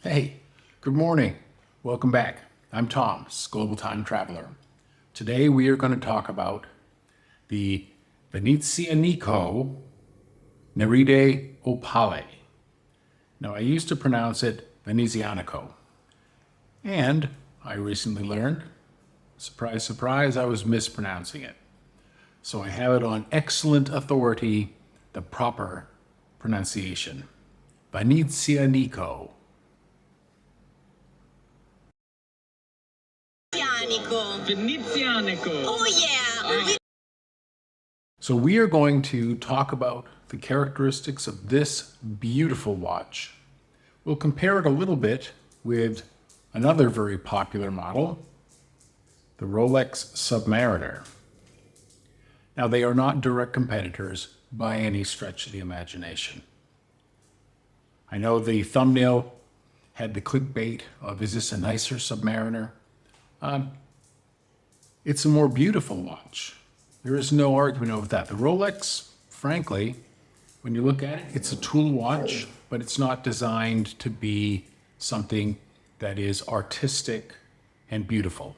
Hey, good morning. Welcome back. I'm Tom, Global Time Traveler. Today we are going to talk about the Venezianico Nereide Opale. Now, I used to pronounce it Venezianico, and I recently learned, surprise, surprise, I was mispronouncing it. So I have it on excellent authority, the proper pronunciation. Venezianico. Venezianico. Oh yeah. So we are going to talk about the characteristics of this beautiful watch. We'll compare it a little bit with another very popular model, the Rolex Submariner. Now, they are not direct competitors by any stretch of the imagination. I know the thumbnail had the clickbait of, is this a nicer Submariner? It's a more beautiful watch. There is no argument over that. The Rolex, frankly, when you look at it, it's a tool watch, but it's not designed to be something that is artistic and beautiful.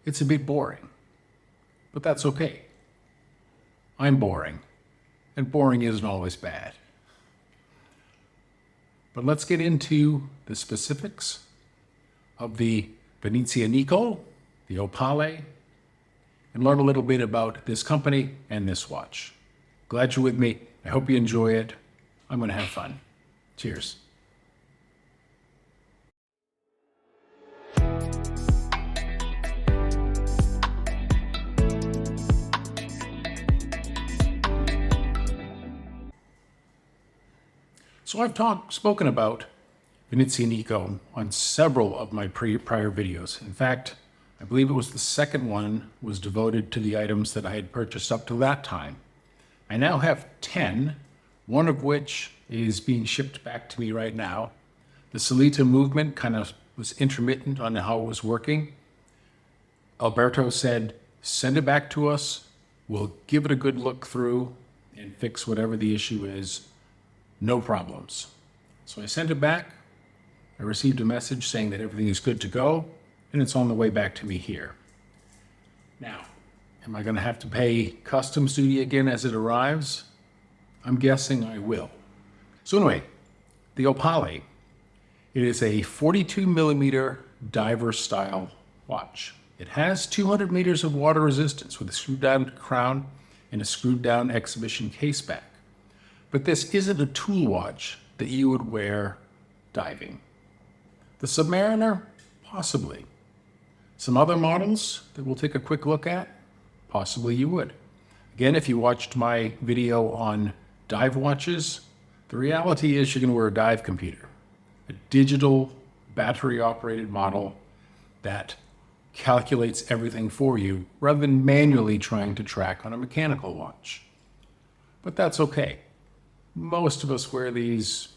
It's a bit boring, but that's okay. I'm boring, and boring isn't always bad. But let's get into the specifics of the Venezianico, the Opale, and learn a little bit about this company and this watch. Glad you're with me. I hope you enjoy it. I'm going to have fun. Cheers. So I've spoken about Venezianico on several of my prior videos. In fact, I believe it was the second one was devoted to the items that I had purchased up to that time. I now have 10, one of which is being shipped back to me right now. The Solita movement kind of was intermittent on how it was working. Alberto said, send it back to us. We'll give it a good look through and fix whatever the issue is. No problems. So I sent it back. I received a message saying that everything is good to go, and it's on the way back to me here. Now, am I going to have to pay customs duty again as it arrives? I'm guessing I will. So anyway, the Opale, it is a 42 millimeter diver style watch. It has 200 meters of water resistance with a screwed down crown and a screwed down exhibition caseback. But this isn't a tool watch that you would wear diving. The Submariner, possibly. Some other models that we'll take a quick look at, possibly you would. Again, if you watched my video on dive watches, the reality is you're going to wear a dive computer, a digital battery-operated model that calculates everything for you rather than manually trying to track on a mechanical watch. But that's okay. Most of us wear these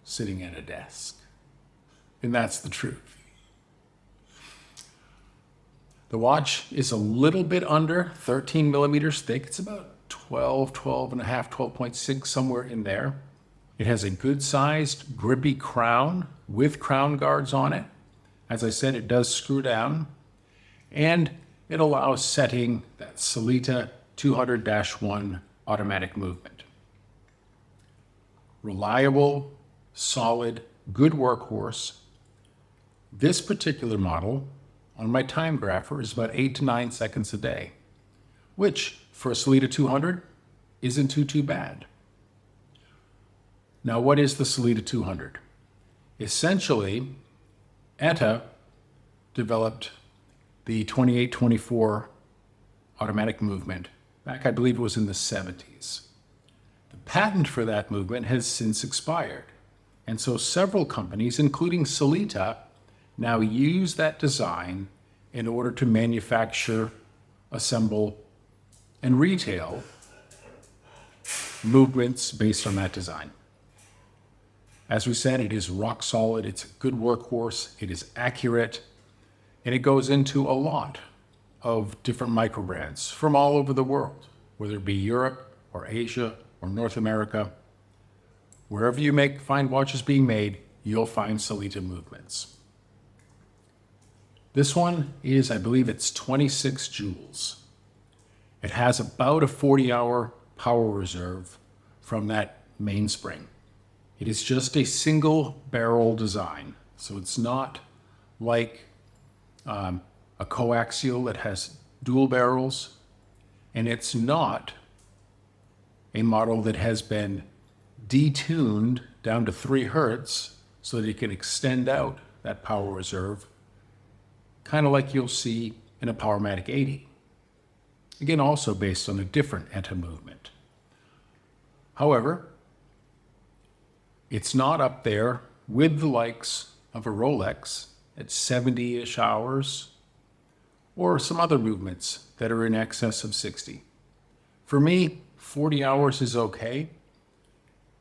sitting at a desk, and that's the truth. The watch is a little bit under 13 millimeters thick. It's about 12 and a half, 12.6, somewhere in there. It has a good-sized, grippy crown with crown guards on it. As I said, it does screw down, and it allows setting that Solita 200-1 automatic movement. Reliable, solid, good workhorse. This particular model on my time grapher is about 8 to 9 seconds a day, which for a Solita 200 isn't too bad. Now, what is the Solita 200? Essentially, ETA developed the 28-24 automatic movement back, I believe it was in the 70s. The patent for that movement has since expired. And so several companies, including Solita, now use that design in order to manufacture, assemble, and retail movements based on that design. As we said, it is rock solid, it's a good workhorse, it is accurate, and it goes into a lot of different micro brands from all over the world, whether it be Europe or Asia or North America. Wherever you find watches being made, you'll find Solita movements. This one is, I believe it's 26 joules. It has about a 40-hour power reserve from that mainspring. It is just a single barrel design, so it's not like a coaxial that has dual barrels, and it's not a model that has been detuned down to 3 hertz so that it can extend out that power reserve, kind of like you'll see in a Powermatic 80. Again, also based on a different ETA movement. However, it's not up there with the likes of a Rolex at 70-ish hours or some other movements that are in excess of 60. For me, 40 hours is okay.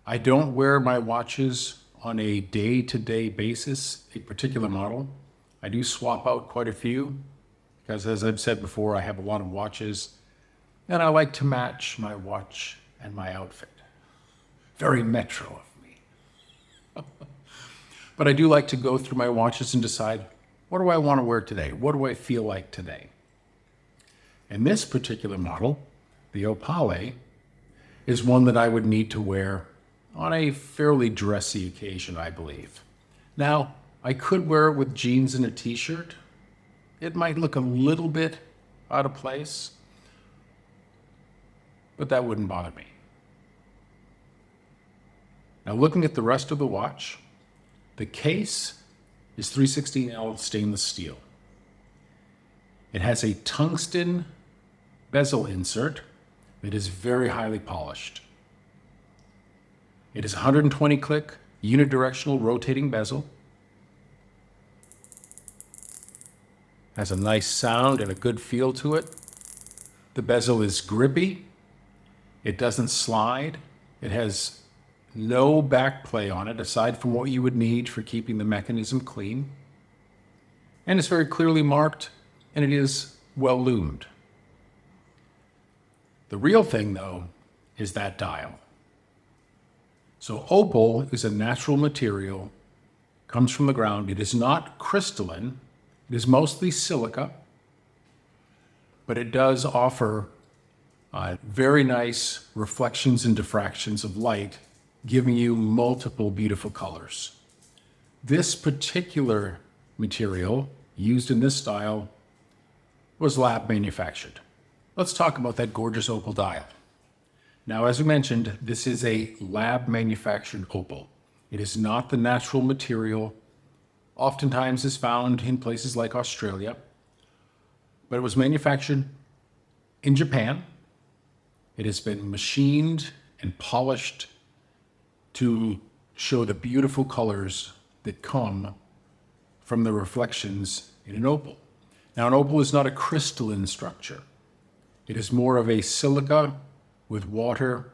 I don't wear my watches on a day-to-day basis, a particular model. I do swap out quite a few because, as I've said before, I have a lot of watches and I like to match my watch and my outfit. Very metro of me. But I do like to go through my watches and decide, what do I want to wear today? What do I feel like today? And this particular model, the Opale, is one that I would need to wear on a fairly dressy occasion, I believe. Now, I could wear it with jeans and a t-shirt. It might look a little bit out of place, but that wouldn't bother me. Now, looking at the rest of the watch, the case is 316L stainless steel. It has a tungsten bezel insert that is very highly polished. It is 120 click, unidirectional rotating bezel. Has a nice sound and a good feel to it. The bezel is grippy. It doesn't slide. It has no back play on it, aside from what you would need for keeping the mechanism clean. And it's very clearly marked, and it is well loomed. The real thing, though, is that dial. So opal is a natural material, comes from the ground. It is not crystalline. It is mostly silica, but it does offer very nice reflections and diffractions of light, giving you multiple beautiful colors. This particular material used in this style was lab manufactured. Let's talk about that gorgeous opal dial. Now, as we mentioned, this is a lab manufactured opal. It is not the natural material oftentimes is found in places like Australia, but it was manufactured in Japan. It has been machined and polished to show the beautiful colors that come from the reflections in an opal. Now, an opal is not a crystalline structure. It is more of a silica with water,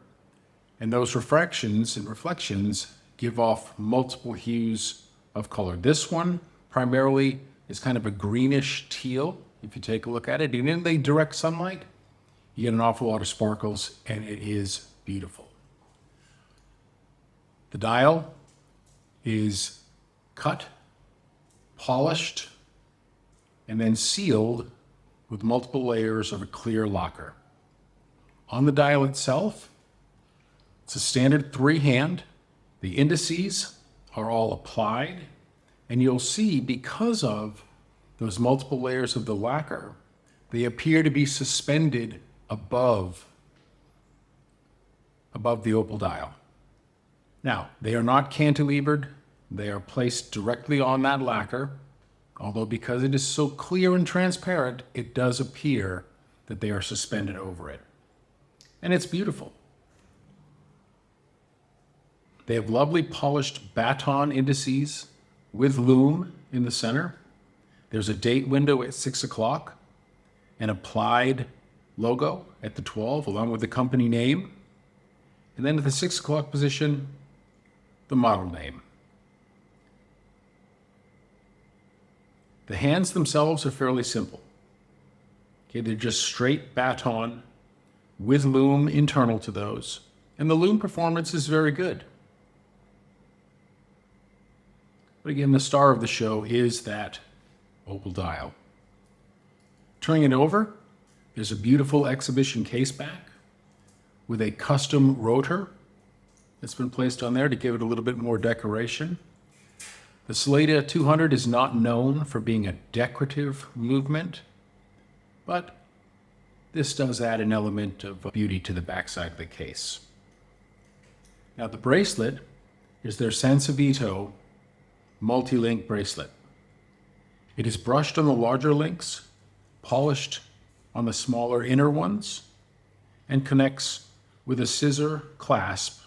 and those refractions and reflections give off multiple hues of color. This one primarily is kind of a greenish teal, if you take a look at it. And in the direct sunlight, you get an awful lot of sparkles, and it is beautiful. The dial is cut, polished, and then sealed with multiple layers of a clear lacquer. On the dial itself, it's a standard 3-hand. The indices are all applied, and you'll see because of those multiple layers of the lacquer, they appear to be suspended above the opal dial. Now, they are not cantilevered. They are placed directly on that lacquer, although because it is so clear and transparent, it does appear that they are suspended over it. And it's beautiful. They have lovely polished baton indices with lume in the center. There's a date window at 6 o'clock, an applied logo at the 12 along with the company name. And then at the 6 o'clock position, the model name. The hands themselves are fairly simple. Okay, they're just straight baton with lume internal to those. And the lume performance is very good. But again, the star of the show is that opal dial. Turning it over, there's a beautiful exhibition caseback with a custom rotor that's been placed on there to give it a little bit more decoration. The Salida 200 is not known for being a decorative movement, but this does add an element of beauty to the backside of the case. Now the bracelet is their Sansevito multi-link bracelet. It is brushed on the larger links, polished on the smaller inner ones, and connects with a scissor clasp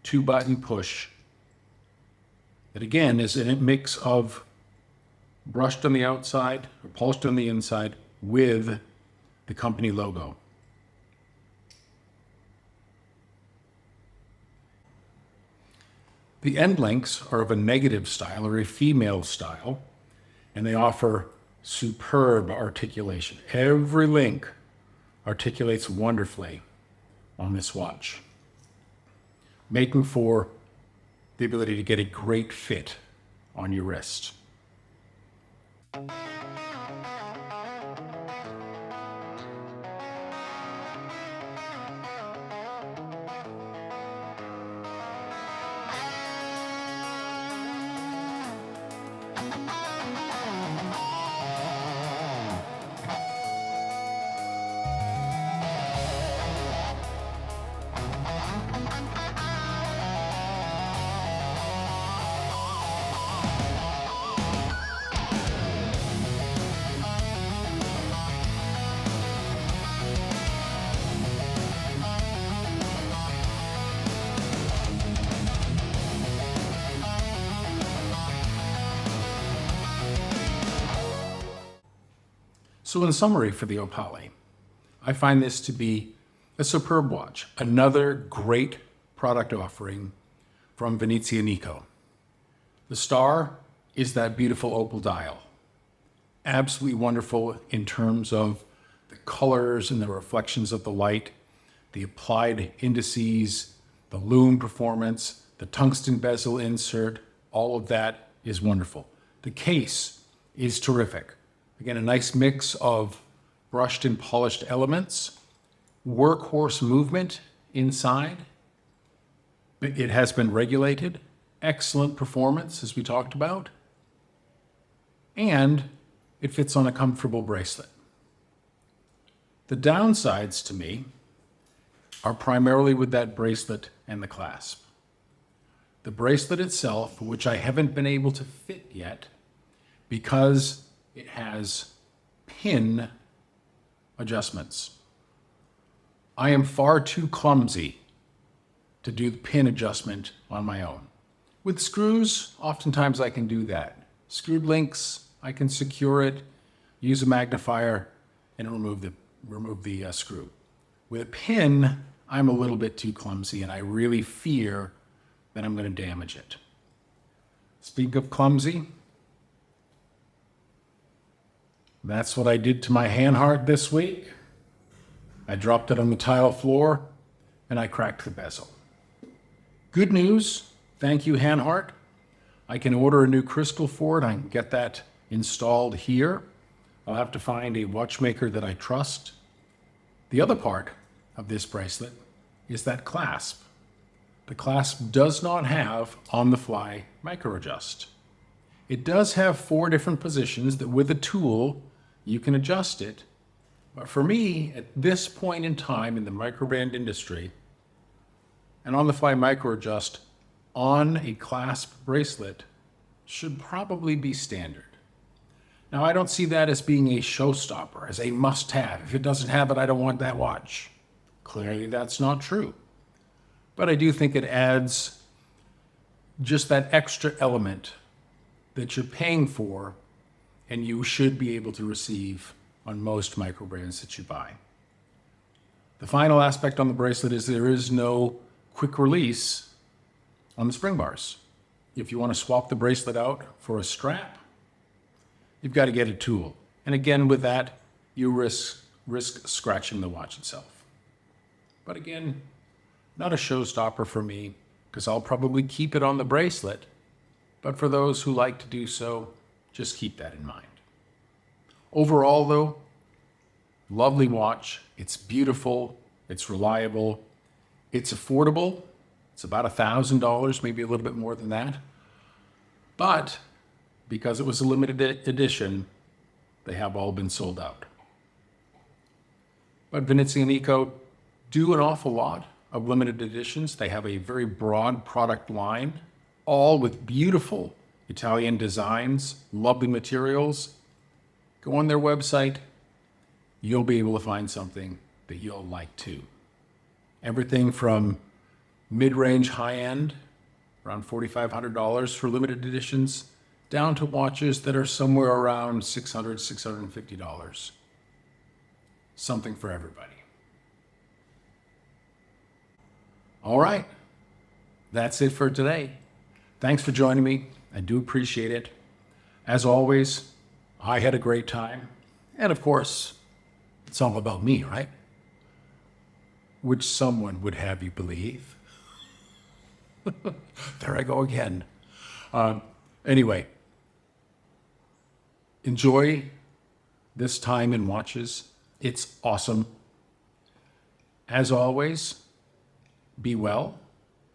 2-button push that again is a mix of brushed on the outside or polished on the inside with the company logo. The end links are of a negative style or a female style, and they offer superb articulation. Every link articulates wonderfully on this watch, making for the ability to get a great fit on your wrist. So in summary for the Opale, I find this to be a superb watch, another great product offering from Venezianico. The star is that beautiful opal dial. Absolutely wonderful in terms of the colors and the reflections of the light, the applied indices, the lume performance, the tungsten bezel insert, all of that is wonderful. The case is terrific. Again, a nice mix of brushed and polished elements, workhorse movement inside. It has been regulated, excellent performance, as we talked about, and it fits on a comfortable bracelet. The downsides to me are primarily with that bracelet and the clasp. The bracelet itself, which I haven't been able to fit yet because it has pin adjustments. I am far too clumsy to do the pin adjustment on my own. With screws, oftentimes I can do that. Screwed links, I can secure it, use a magnifier, and remove the screw. With a pin, I'm a little bit too clumsy, and I really fear that I'm going to damage it. Speaking of clumsy, that's what I did to my Hanhart this week. I dropped it on the tile floor, and I cracked the bezel. Good news, thank you, Hanhart. I can order a new crystal for it. I can get that installed here. I'll have to find a watchmaker that I trust. The other part of this bracelet is that clasp. The clasp does not have on-the-fly micro adjust. It does have 4 different positions that with a tool you can adjust it. But for me, at this point in time in the microband industry, an on-the-fly micro adjust on a clasp bracelet should probably be standard. Now, I don't see that as being a showstopper, as a must-have. If it doesn't have it, I don't want that watch. Clearly, that's not true. But I do think it adds just that extra element that you're paying for and you should be able to receive on most microbrands that you buy. The final aspect on the bracelet is there is no quick release on the spring bars. If you want to swap the bracelet out for a strap, you've got to get a tool. And again, with that, you risk scratching the watch itself. But again, not a showstopper for me, because I'll probably keep it on the bracelet But for those who like to do so, just keep that in mind. Overall, though, lovely watch. It's beautiful. It's reliable. It's affordable. It's about $1,000, maybe a little bit more than that. But because it was a limited edition, they have all been sold out. But Venezianico do an awful lot of limited editions. They have a very broad product line, all with beautiful Italian designs, lovely materials. Go on their website. You'll be able to find something that you'll like too. Everything from mid-range high-end, around $4,500 for limited editions, down to watches that are somewhere around $600, $650. Something for everybody. All right, that's it for today. Thanks for joining me. I do appreciate it. As always, I had a great time. And of course, it's all about me, right? Which someone would have you believe. There I go again. Anyway, enjoy this time in watches. It's awesome. As always, be well,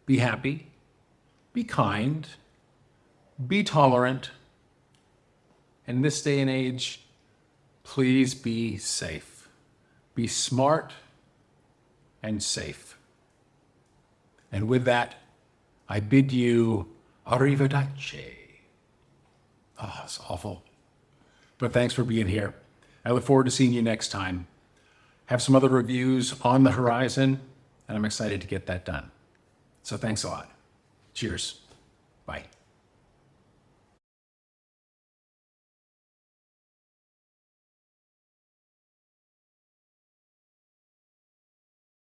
be happy, be kind, be tolerant. In this day and age, please be safe. Be smart and safe. And with that, I bid you arrivederci. Oh, it's awful. But thanks for being here. I look forward to seeing you next time. Have some other reviews on the horizon, and I'm excited to get that done. So thanks a lot. Cheers. Bye.